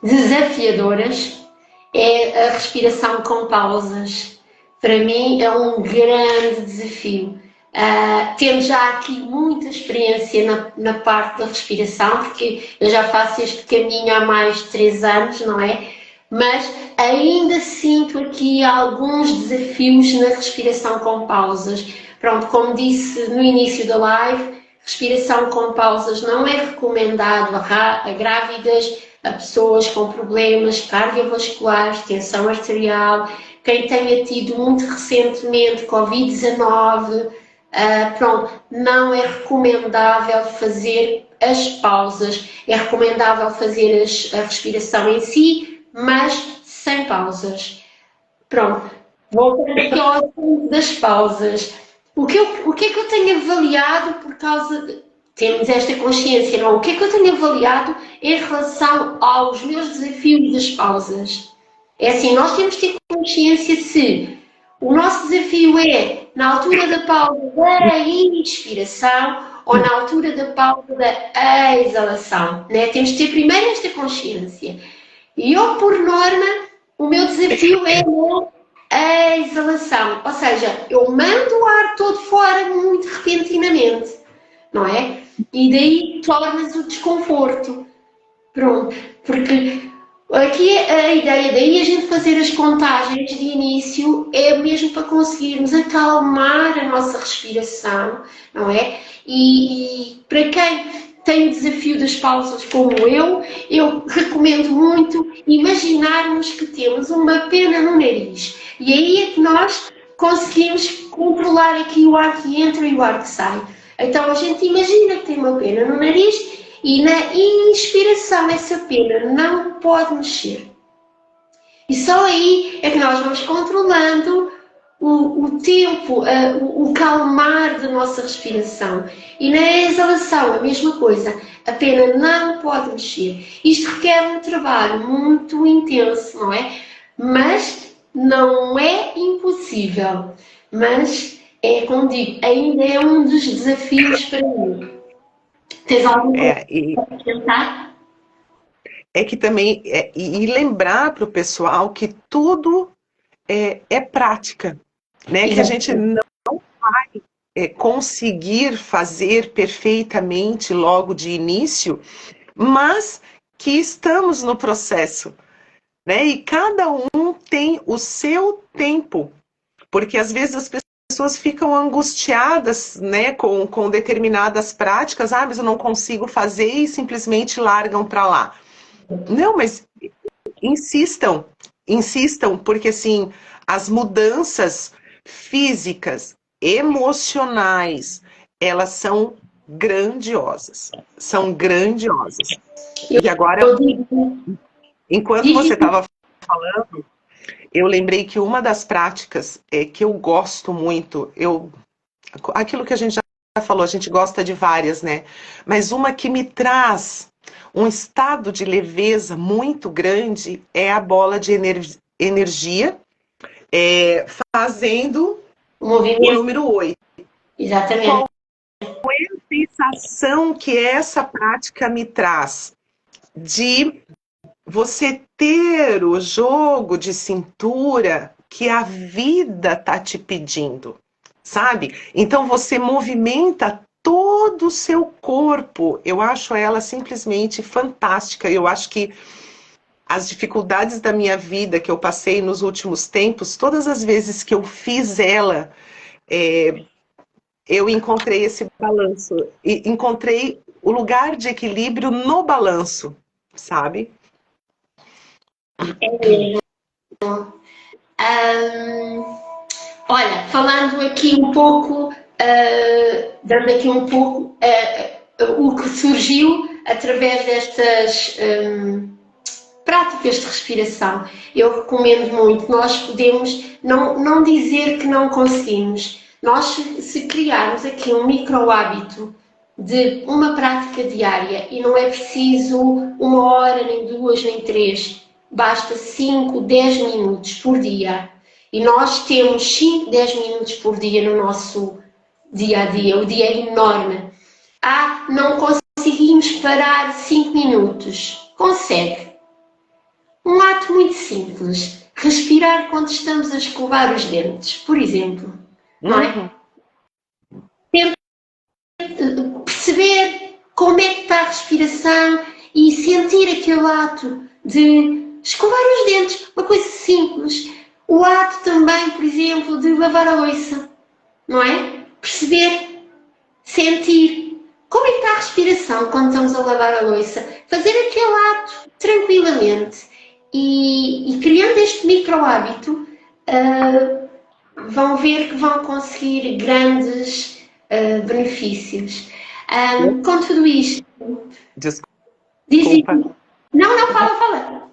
[SPEAKER 1] desafiadoras, é a respiração com pausas. Para mim é um grande desafio. Temos já aqui muita experiência na parte da respiração, porque eu já faço este caminho há mais de 3 anos, não é? Mas ainda sinto aqui alguns desafios na respiração com pausas. Pronto, como disse no início da live, respiração com pausas não é recomendado a grávidas, a pessoas com problemas cardiovasculares, tensão arterial, quem tenha tido muito recentemente Covid-19, pronto, não é recomendável fazer as pausas, é recomendável fazer a respiração em si, mas sem pausas. Pronto, voltando aqui ao assunto das pausas. O que é que eu tenho avaliado por causa temos esta consciência, não? O que é que eu tenho avaliado em relação aos meus desafios das pausas? É assim, nós temos que ter consciência se o nosso desafio é na altura da pausa da inspiração ou na altura da pausa da exalação, né? Temos que ter primeiro esta consciência. E eu, por norma, o meu desafio é a exalação, ou seja, eu mando o ar todo fora muito repentinamente, não é? E daí torna-se o desconforto. Pronto, porque aqui a ideia daí a gente fazer as contagens de início é mesmo para conseguirmos acalmar a nossa respiração, não é? E para quem tem o desafio das pausas como eu recomendo muito imaginarmos que temos uma pena no nariz. E aí é que nós conseguimos controlar aqui o ar que entra e o ar que sai. Então a gente imagina que tem uma pena no nariz e na inspiração essa pena não pode mexer. E só aí é que nós vamos controlando o tempo, o calmar da nossa respiração. E na exalação, a mesma coisa. A pena não pode mexer. Isto requer um trabalho muito intenso, não é? Mas não é impossível. Mas, como digo, ainda é um dos desafios para mim. Tens alguma coisa para acrescentar?
[SPEAKER 2] É que também, e lembrar para o pessoal que tudo é prática, né? Que a gente não vai conseguir fazer perfeitamente logo de início, mas que estamos no processo, né? E cada um tem o seu tempo, porque às vezes as pessoas ficam angustiadas, né, com determinadas práticas, mas eu não consigo fazer e simplesmente largam para lá. Não, mas insistam, insistam, porque assim, as mudanças físicas, emocionais, elas são grandiosas. São grandiosas. E agora, enquanto você estava falando, eu lembrei que uma das práticas que eu gosto muito, aquilo que a gente já falou, a gente gosta de várias, né? Mas uma que me traz um estado de leveza muito grande é a bola de energia, fazendo o número 8.
[SPEAKER 1] Exatamente.
[SPEAKER 2] Qual é a sensação que essa prática me traz? De você ter o jogo de cintura que a vida tá te pedindo, sabe? Então você movimenta todo o seu corpo. Eu acho ela simplesmente fantástica. Eu acho que as dificuldades da minha vida que eu passei nos últimos tempos, todas as vezes que eu fiz ela, eu encontrei esse balanço. E encontrei o lugar de equilíbrio no balanço, sabe?
[SPEAKER 1] Olha, falando aqui um pouco, dando aqui um pouco o que surgiu através destas práticas de respiração. Eu recomendo muito. Nós podemos não dizer que não conseguimos. Nós, se criarmos aqui um micro hábito de uma prática diária, e não é preciso 1 hora, nem 2, nem 3, basta 5, 10 minutos por dia. E nós temos 5, 10 minutos por dia no nosso dia a dia. O dia é enorme. Não conseguimos parar 5 minutos. Consegue. Um ato muito simples. Respirar quando estamos a escovar os dentes, por exemplo. Não é? Perceber como é que está a respiração e sentir aquele ato de escovar os dentes. Uma coisa simples. O ato também, por exemplo, de lavar a louça. Não é? Perceber, sentir como é que está a respiração quando estamos a lavar a louça. Fazer aquele ato tranquilamente. E criando este micro hábito, vão ver que vão conseguir grandes benefícios. Com tudo isto,
[SPEAKER 2] Desculpa.
[SPEAKER 1] não, fala.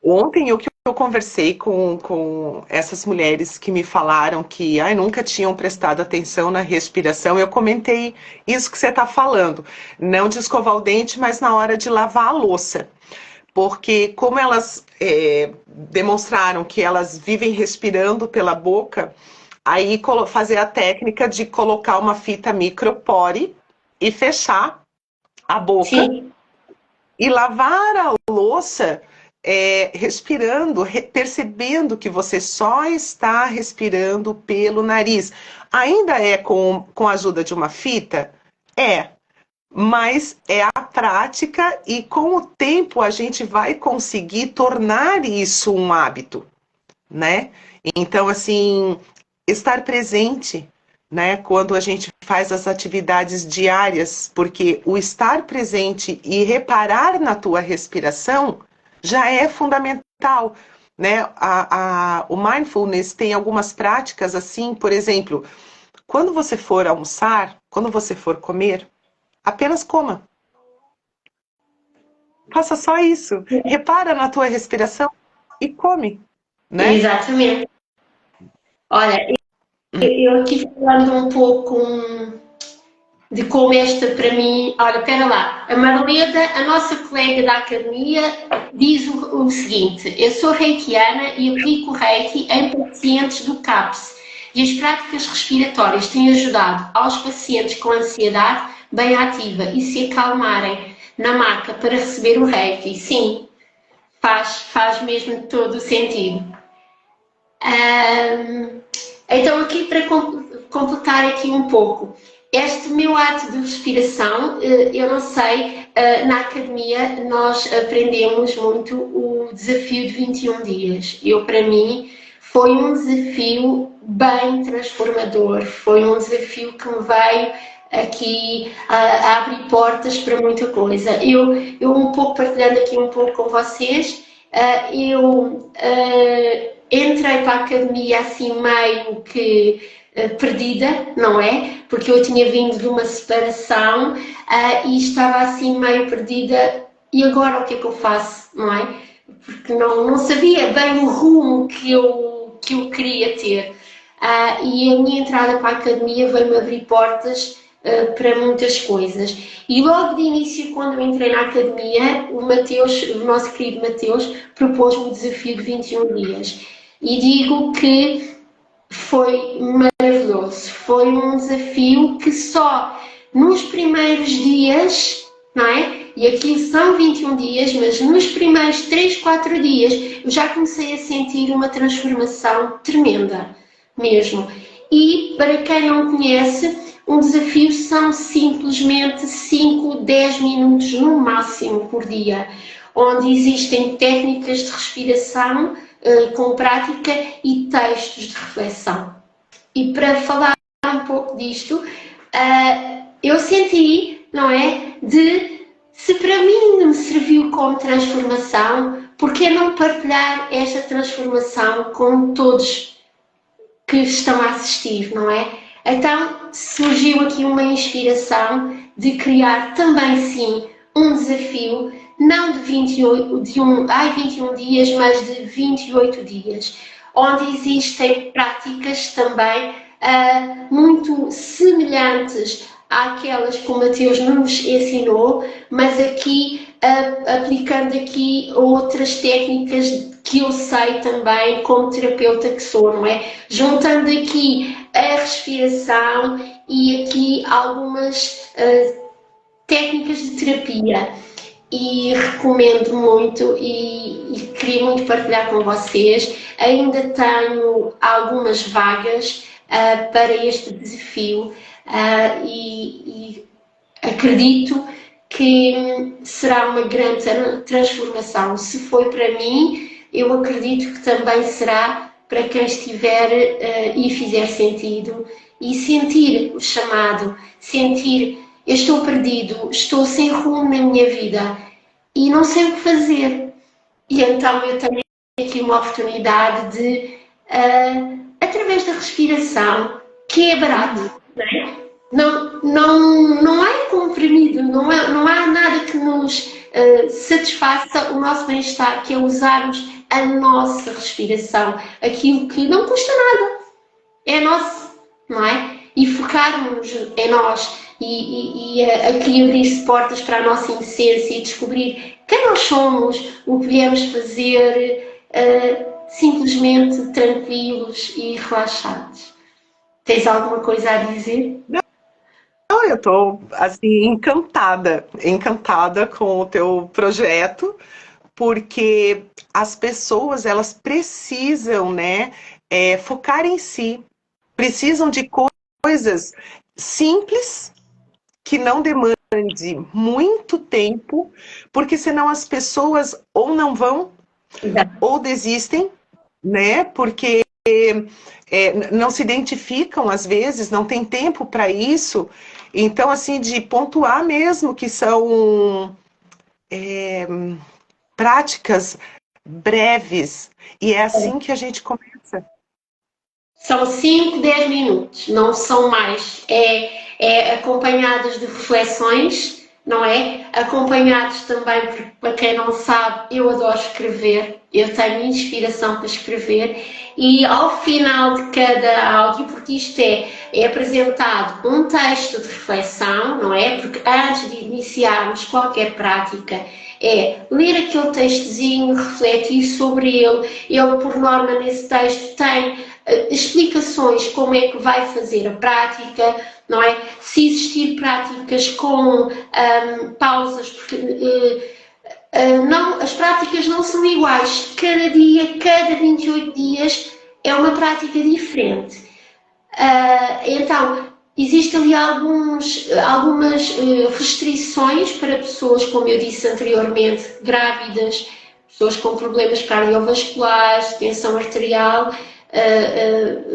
[SPEAKER 2] Ontem o que eu conversei com essas mulheres que me falaram que nunca tinham prestado atenção na respiração, eu comentei isso que você está falando. Não de escovar o dente, mas na hora de lavar a louça. Porque como elas demonstraram que elas vivem respirando pela boca, aí fazer a técnica de colocar uma fita micropore e fechar a boca.
[SPEAKER 1] Sim.
[SPEAKER 2] E lavar a louça respirando, percebendo que você só está respirando pelo nariz. Ainda é com a ajuda de uma fita? Mas é a prática e com o tempo a gente vai conseguir tornar isso um hábito, né? Então, assim, estar presente, né, quando a gente faz as atividades diárias, porque o estar presente e reparar na tua respiração já é fundamental, né? O mindfulness tem algumas práticas assim, por exemplo, quando você for almoçar, quando você for comer, apenas coma. Faça só isso. Repara na tua respiração e come, né?
[SPEAKER 1] Exatamente. Olha, eu aqui falando um pouco de como esta para mim. Olha, espera lá. A Marleda, a nossa colega da academia, diz o seguinte: eu sou reikiana e aplico reiki em pacientes do CAPS. E as práticas respiratórias têm ajudado aos pacientes com ansiedade bem ativa e se acalmarem na maca para receber o reiki. Sim, faz mesmo todo o sentido. Então, aqui para completar aqui um pouco, este meu ato de respiração, eu não sei, na academia nós aprendemos muito o desafio de 21 dias. Para mim, foi um desafio bem transformador, foi um desafio que me veio aqui a abrir portas para muita coisa. Eu um pouco partilhando aqui um pouco com vocês, entrei para a academia assim meio que perdida, não é? Porque eu tinha vindo de uma separação e estava assim meio perdida. E agora o que é que eu faço, não é? Porque não sabia bem o rumo que eu queria ter. E a minha entrada para a academia veio-me abrir portas para muitas coisas. E logo de início, quando eu entrei na academia, o nosso querido Mateus, propôs-me o desafio de 21 dias. E digo que foi maravilhoso. Foi um desafio que só nos primeiros dias, não é? E aqui são 21 dias, mas nos primeiros 3, 4 dias eu já comecei a sentir uma transformação tremenda, mesmo. E para quem não conhece, um desafio são simplesmente 5, 10 minutos no máximo por dia, onde existem técnicas de respiração com prática e textos de reflexão. E para falar um pouco disto, eu senti, não é, se para mim me serviu como transformação, por que não partilhar esta transformação com todos que estão a assistir, não é? Então surgiu aqui uma inspiração de criar também sim um desafio, não de 21 dias, mas de 28 dias, onde existem práticas também muito semelhantes àquelas que o Mateus nos ensinou, mas aqui aplicando aqui outras técnicas que eu sei também como terapeuta que sou, não é? Juntando aqui a respiração e aqui algumas técnicas de terapia. E recomendo muito e queria muito partilhar com vocês. Ainda tenho algumas vagas para este desafio e acredito que será uma grande transformação. Se foi para mim, eu acredito que também será para quem estiver e fizer sentido e sentir o chamado, sentir eu estou perdido, estou sem rumo na minha vida e não sei o que fazer. E então eu tenho aqui uma oportunidade de, através da respiração, que é barato, não é? Não é comprimido, não há nada que nos satisfaça o nosso bem-estar, que é usarmos a nossa respiração, aquilo que não custa nada, é nosso, não é? E focarmos em nós e aqui abrir-se portas para a nossa essência e descobrir quem nós somos, o que viemos fazer, simplesmente tranquilos e relaxados. Tens alguma coisa a dizer?
[SPEAKER 2] Não, eu estou assim encantada com o teu projeto, porque as pessoas elas precisam, né, focar em si, precisam de coisas simples que não demande muito tempo, porque senão as pessoas ou não vão ou desistem, né? Porque não se identificam às vezes, não tem tempo para isso. Então, assim, de pontuar mesmo que são práticas breves, e é assim que a gente começa.
[SPEAKER 1] São 5, 10 minutos, não são mais. É acompanhados de reflexões, não é? Acompanhados também, porque, para quem não sabe, eu adoro escrever, eu tenho inspiração para escrever, e ao final de cada áudio, porque isto é apresentado um texto de reflexão, não é? Porque antes de iniciarmos qualquer prática, é ler aquele textozinho, refletir sobre ele. Ele, por norma, nesse texto tem explicações como é que vai fazer a prática, não é? Se existir práticas com pausas, porque não, as práticas não são iguais. Cada dia, cada 28 dias é uma prática diferente. Então, existem ali algumas restrições para pessoas, como eu disse anteriormente, grávidas, pessoas com problemas cardiovasculares, tensão arterial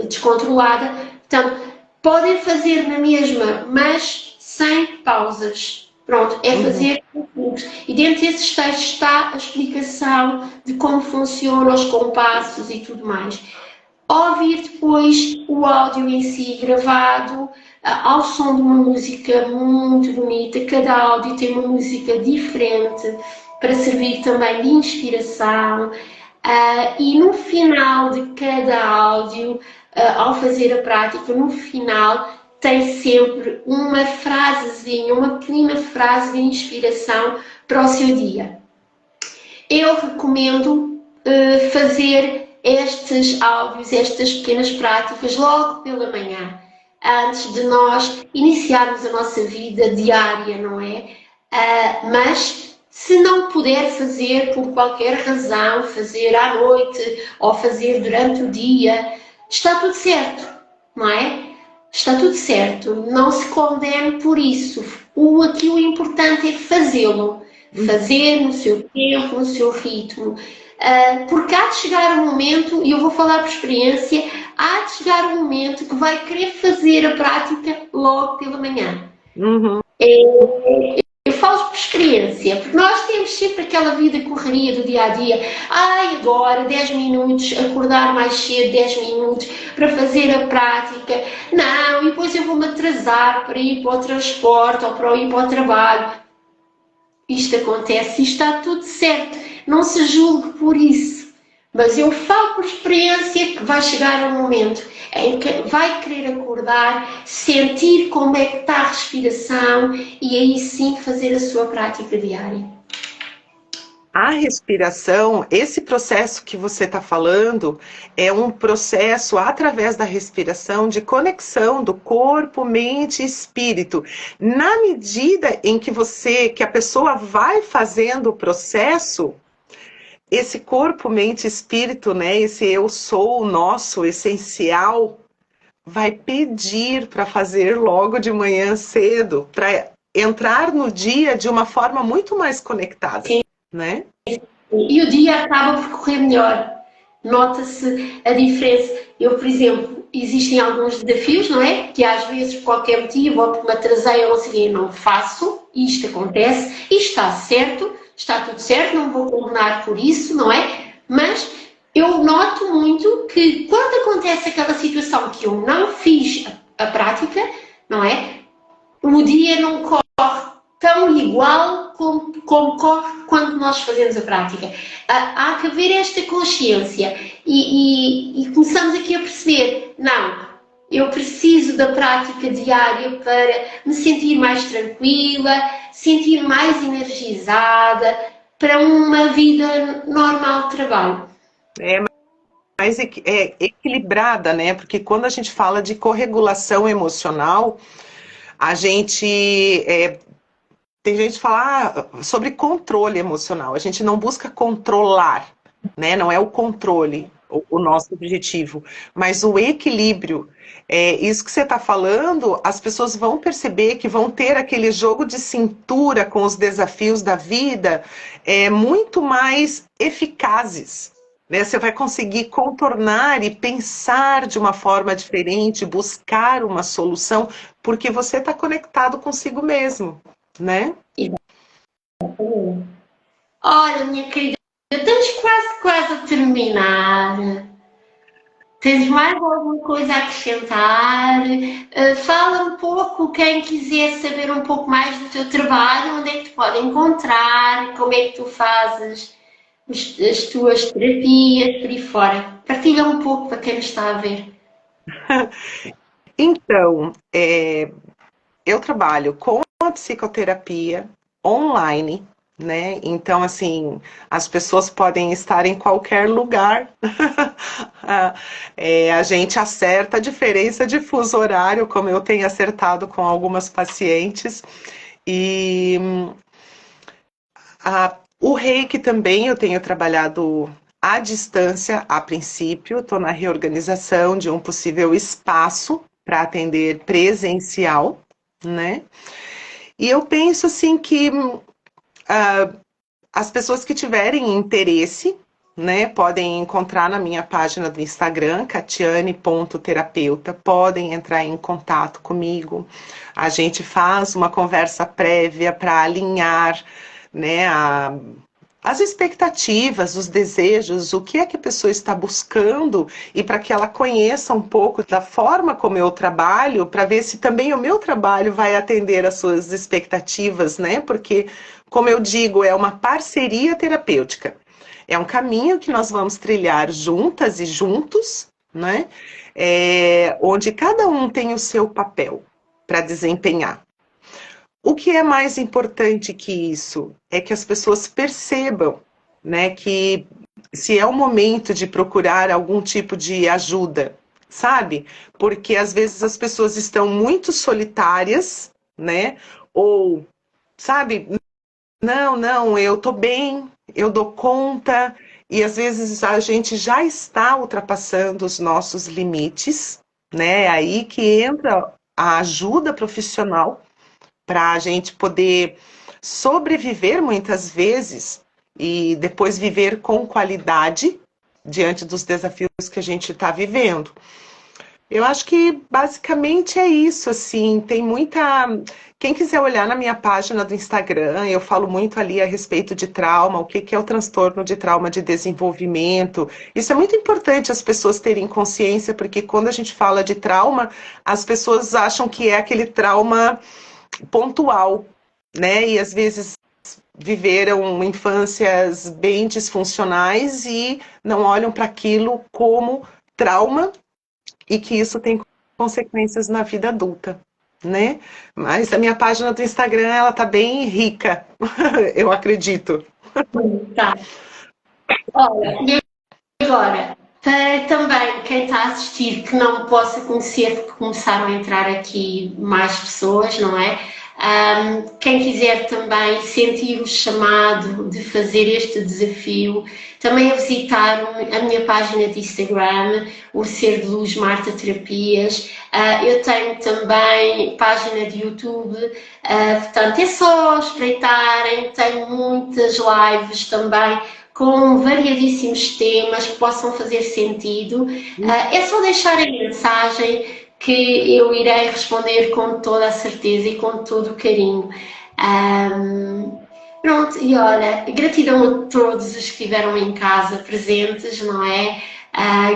[SPEAKER 1] descontrolada. Portanto, podem fazer na mesma, mas sem pausas. Pronto, é fazer e dentro desses textos está a explicação de como funcionam os compassos e tudo mais. Ouvir depois o áudio em si gravado ao som de uma música muito bonita. Cada áudio tem uma música diferente para servir também de inspiração. E no final de cada áudio, ao fazer a prática, no final tem sempre uma frasezinha, uma pequena frase de inspiração para o seu dia. Eu recomendo fazer estes áudios, estas pequenas práticas logo pela manhã, antes de nós iniciarmos a nossa vida diária, não é? Mas se não puder fazer por qualquer razão, fazer à noite ou fazer durante o dia, está tudo certo, não é? Está tudo certo, não se condene por isso. Aqui o importante é fazê-lo, fazer no seu tempo, no seu ritmo. Porque há de chegar um momento, e eu vou falar por experiência, há de chegar um momento que vai querer fazer a prática logo pela manhã.
[SPEAKER 2] Uhum.
[SPEAKER 1] Eu falo por experiência, porque nós temos sempre aquela vida correria do dia a dia. Agora 10 minutos, acordar mais cedo 10 minutos para fazer a prática. Não, e depois eu vou-me atrasar para ir para o transporte ou para ir para o trabalho. Isto acontece e está tudo certo. Não se julgue por isso. Mas eu falo por experiência que vai chegar um momento em que vai querer acordar, sentir como é que está a respiração e aí sim fazer a sua prática diária.
[SPEAKER 2] A respiração, esse processo que você está falando, é um processo através da respiração de conexão do corpo, mente e espírito. Na medida em que a pessoa vai fazendo o processo, esse corpo, mente e espírito, né, esse eu sou, o nosso, essencial, vai pedir para fazer logo de manhã cedo, para entrar no dia de uma forma muito mais conectada,
[SPEAKER 1] Sim.
[SPEAKER 2] Né?
[SPEAKER 1] E o dia acaba por correr melhor. Nota-se a diferença. Eu, por exemplo, existem alguns desafios, não é? Que às vezes, por qualquer motivo, ou porque me atrasei ou assim, não faço, e isto acontece, e está certo, está tudo certo, não vou condenar por isso, não é? Mas eu noto muito que quando acontece aquela situação que eu não fiz a prática, não é? O dia não corre tão igual como corre quando nós fazemos a prática. Há que haver esta consciência e começamos aqui a perceber, não, eu preciso da prática diária para me sentir mais tranquila, sentir mais energizada para uma vida normal de trabalho.
[SPEAKER 2] Mais equilibrada, né? Porque quando a gente fala de corregulação emocional, a gente tem gente que fala sobre controle emocional. A gente não busca controlar, né? Não é o controle o nosso objetivo, mas o equilíbrio. Isso que você está falando, as pessoas vão perceber que vão ter aquele jogo de cintura com os desafios da vida muito mais eficazes. Né? Você vai conseguir contornar e pensar de uma forma diferente, buscar uma solução, porque você está conectado consigo mesmo, né?
[SPEAKER 1] Olha, minha querida, estamos quase a terminar. Tens mais alguma coisa a acrescentar? Fala um pouco, quem quiser saber um pouco mais do teu trabalho, onde é que te pode encontrar, como é que tu fazes as tuas terapias, por aí fora. Partilha um pouco para quem nos está a ver.
[SPEAKER 2] Então, eu trabalho com a psicoterapia online, né? Então, assim, as pessoas podem estar em qualquer lugar. A gente acerta a diferença de fuso horário, como eu tenho acertado com algumas pacientes. E o Reiki também eu tenho trabalhado à distância, a princípio. Estou na reorganização de um possível espaço para atender presencial, né? E eu penso assim que as pessoas que tiverem interesse, né, podem encontrar na minha página do Instagram, catiane.terapeuta, podem entrar em contato comigo. A gente faz uma conversa prévia para alinhar, né, as expectativas, os desejos, o que é que a pessoa está buscando e para que ela conheça um pouco da forma como eu trabalho, para ver se também o meu trabalho vai atender às suas expectativas, né? Porque, como eu digo, é uma parceria terapêutica. É um caminho que nós vamos trilhar juntas e juntos, né? Onde cada um tem o seu papel para desempenhar. O que é mais importante que isso é que as pessoas percebam, né, que se é o momento de procurar algum tipo de ajuda, sabe? Porque às vezes as pessoas estão muito solitárias, né? Ou, sabe, não, eu tô bem, eu dou conta, e às vezes a gente já está ultrapassando os nossos limites, né? É aí que entra a ajuda profissional para a gente poder sobreviver muitas vezes e depois viver com qualidade diante dos desafios que a gente está vivendo. Eu acho que basicamente é isso, assim, tem muita... Quem quiser olhar na minha página do Instagram, eu falo muito ali a respeito de trauma, o que é o transtorno de trauma de desenvolvimento. Isso é muito importante as pessoas terem consciência, porque quando a gente fala de trauma, as pessoas acham que é aquele trauma pontual, né? E às vezes viveram infâncias bem disfuncionais e não olham para aquilo como trauma e que isso tem consequências na vida adulta, né? Mas a minha página do Instagram, ela tá bem rica, eu acredito.
[SPEAKER 1] Tá. Olha, e agora, para também quem está a assistir que não possa conhecer, porque começaram a entrar aqui mais pessoas, não é? Quem quiser também sentir o chamado de fazer este desafio, também a visitar a minha página de Instagram, o Ser de Luz Marta Terapias. Eu tenho também página de YouTube, portanto é só espreitarem, tenho muitas lives também com variadíssimos temas que possam fazer sentido. É só deixarem mensagem que eu irei responder com toda a certeza e com todo o carinho. Pronto, e olha, gratidão a todos os que estiveram em casa presentes, não é?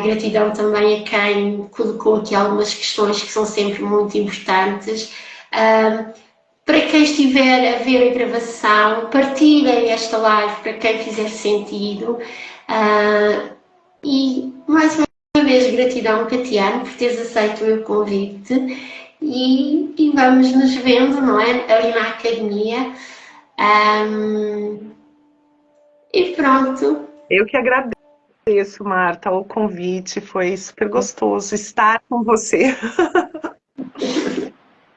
[SPEAKER 1] Gratidão também a quem colocou aqui algumas questões que são sempre muito importantes. Para quem estiver a ver a gravação, partilhem esta live para quem fizer sentido. E mais uma vez, gratidão, Catiano, por teres aceito o meu convite. E vamos nos vendo, não é? Ali na academia. E pronto.
[SPEAKER 2] Eu que agradeço, Marta, o convite. Foi super gostoso estar com você.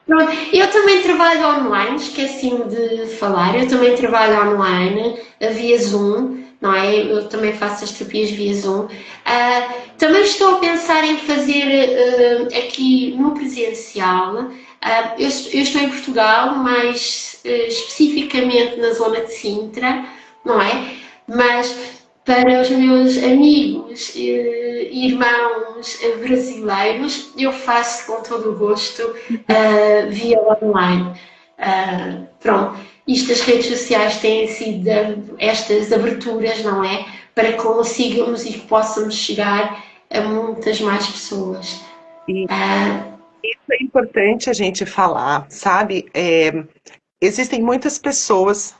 [SPEAKER 1] Pronto. Eu também trabalho online, esqueci-me de falar. Eu também trabalho online, via Zoom, não é? Eu também faço as terapias via Zoom. Também estou a pensar em fazer aqui no presencial. Eu estou em Portugal, mais especificamente na zona de Sintra, não é? Mas para os meus amigos e irmãos brasileiros, eu faço com todo o gosto via online. Pronto, isto das redes sociais têm sido estas aberturas, não é? Para que consigamos e que possamos chegar a muitas mais pessoas.
[SPEAKER 2] Isso é importante a gente falar, sabe? Existem muitas pessoas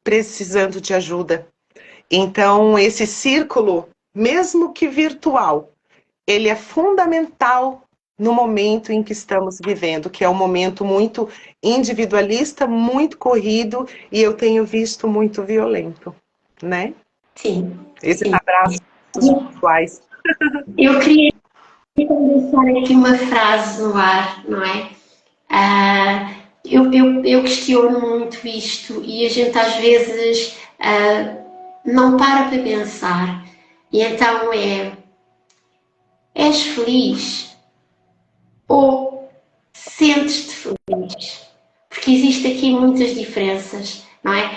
[SPEAKER 2] precisando de ajuda. Então, esse círculo, mesmo que virtual, ele é fundamental no momento em que estamos vivendo, que é um momento muito individualista, muito corrido, e eu tenho visto muito violento, né?
[SPEAKER 1] Sim,
[SPEAKER 2] Esses
[SPEAKER 1] sim.
[SPEAKER 2] abraços virtuais.
[SPEAKER 1] Eu queria deixar aqui uma frase no ar, não é? Eu questiono muito isto e a gente às vezes não para pensar. E então és feliz ou sentes-te feliz? Porque existe aqui muitas diferenças, não é?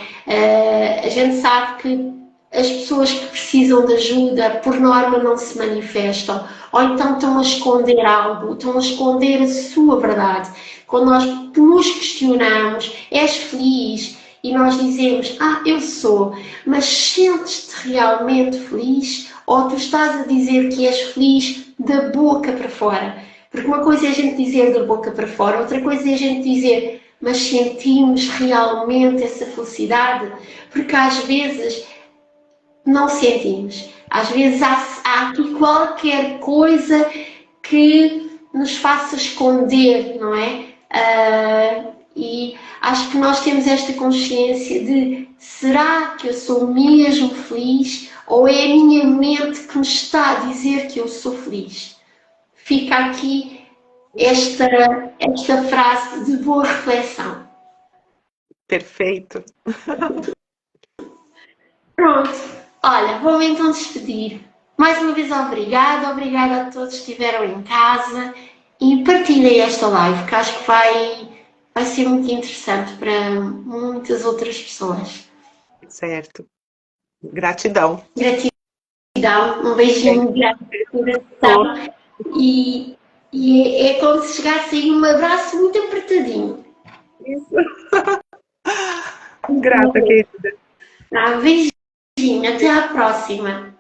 [SPEAKER 1] A gente sabe que as pessoas que precisam de ajuda, por norma, não se manifestam, ou então estão a esconder algo, estão a esconder a sua verdade. Quando nós nos questionamos, és feliz? E nós dizemos, eu sou, mas sentes-te realmente feliz? Ou tu estás a dizer que és feliz da boca para fora? Porque uma coisa é a gente dizer da boca para fora, outra coisa é a gente dizer, mas sentimos realmente essa felicidade? Porque às vezes não sentimos. Às vezes há aqui qualquer coisa que nos faça esconder, não é? E acho que nós temos esta consciência de será que eu sou mesmo feliz ou é a minha mente que me está a dizer que eu sou feliz? Fica aqui esta frase de boa reflexão.
[SPEAKER 2] Perfeito.
[SPEAKER 1] Pronto, olha, vou-me então despedir. Mais uma vez obrigada a todos que estiveram em casa e partilhem esta live, que acho que vai ser muito interessante para muitas outras pessoas.
[SPEAKER 2] Certo. Gratidão.
[SPEAKER 1] Gratidão, um beijinho grande de coração e é como se chegasse aí um abraço muito apertadinho.
[SPEAKER 2] Isso. Grata, querida.
[SPEAKER 1] Beijinho, até à próxima.